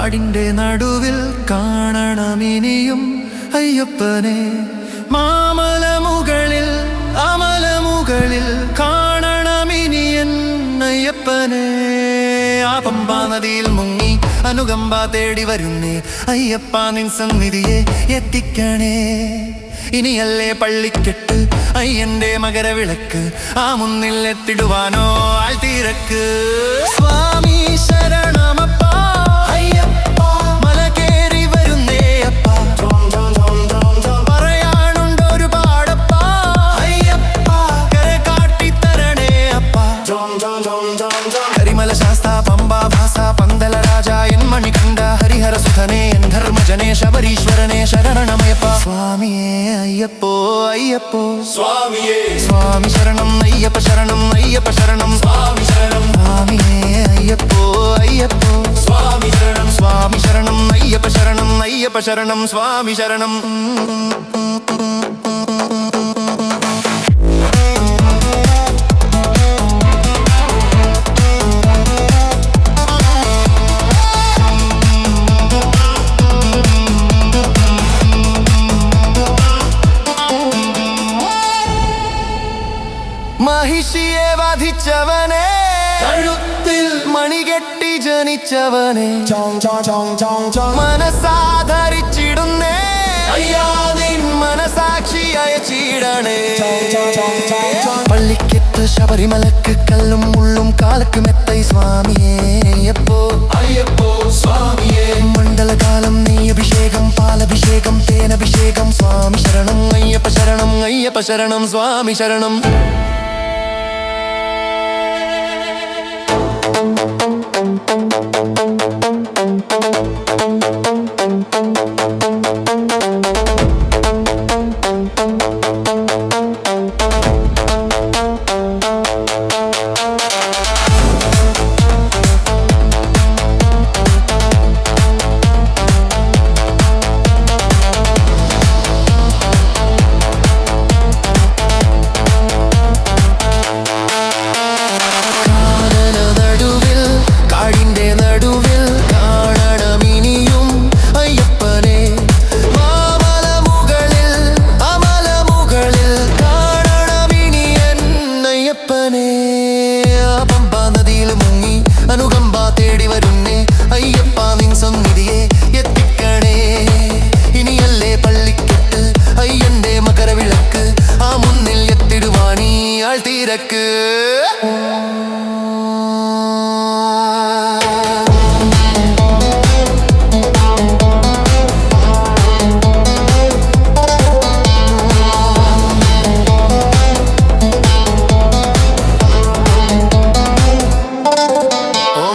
കാടിന്റെ നടുവിൽ കാണണമിനിയും അയ്യപ്പനെ. മാമലമുകളിൽ അമലമുകളിൽ കാണണമിനിയൻ അയ്യപ്പനെ. ആ പമ്പാ നദിയിൽ മുങ്ങി അനുകമ്പ തേടി വരുന്നേ അയ്യപ്പ, നിൻ സന്നിധിയെ എത്തിക്കണേ. ഇനിയല്ലേ പള്ളിക്കെട്ട് അയ്യന്റെ മകരവിളക്ക്, ആ മുന്നിൽ എത്തിടുവാനോ ആൾത്തിരക്ക്. സ്വാമി ശരണമപ്പ അയ്യപ്പ, മല കേറി വരുന്നേ അപ്പ, പറയാനുണ്ട് ഒരുപാടപ്പ അയ്യപ്പ, കര കാട്ടിത്തരണേ അപ്പ. കരിമല ശാസ്ത പമ്പ ഭാസ പന്തല രാജ എൻ മണികണ്ഠ ഹരിഹര സുധനേ എൻ ധർമ്മജനേ ശബരീശ്വരനെ ശരണമയ്യപ്പ. സ്വാമിയേ അയ്യപ്പോ അയ്യപ്പോ സ്വാമിയേ, സ്വാമി ശരണം അയ്യപ്പ ശരണം അയ്യപ്പ ശരണം സ്വാമി ശരണം, സ്വാമിയേ അയ്യപ്പോ അയ്യപ്പോ സ്വാമി ശരണം, സ്വാമി ശരണം അയ്യപ്പ ശരണം അയ്യപ്പ ശരണം സ്വാമി ശരണം. മഹിഷിയെ വധിച്ചവനെ, കഴുത്തിൽ മണികെട്ടി ജനിച്ചവനെ, മനസാധരിച്ചിടുന്നേ മനസാധരിച്ചിടുന്നേ അയ്യാ നിൻ മനസാക്ഷി അയച്ചിടണേ. പള്ളിക്കെത്ത് ശബരിമലക്ക് കല്ലും മുള്ളും കാലക്ക് മെത്തൈ സ്വാമിയേ അയ്യപ്പോ അയ്യപ്പോ സ്വാമിയേ, മണ്ഡലകാലം നെയ്യഭിഷേകം പാലഭിഷേകം തേനഭിഷേകം സ്വാമി ശരണം അയ്യപ്പ ശരണം അയ്യപ്പ ശരണം സ്വാമി ശരണം. പമ്പാ നദിയിൽ മുങ്ങി അനുകമ്പ തേടി വരുന്നേ അയ്യപ്പ, നിൻ സന്നിധിയെ എത്തിക്കണേ. ഇനിയല്ലേ പള്ളിക്കെട്ട് അയ്യന്റെ മകരവിളക്ക്, ആ മുന്നിൽ എത്തിടുവാനീ ആൾത്തിരക്ക്.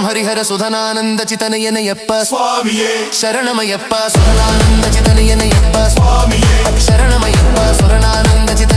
ഹരിഹര സുധനാനന്ദ ചിതനയനയപ്പ സ്വാമിയേ, ശരണമയ്യപ്പ സുധനാനന്ദ ചിതനയനയപ്പ സ്വാമിയേ, ശരണമയ്യപ്പ സുധനാനന്ദ ചിത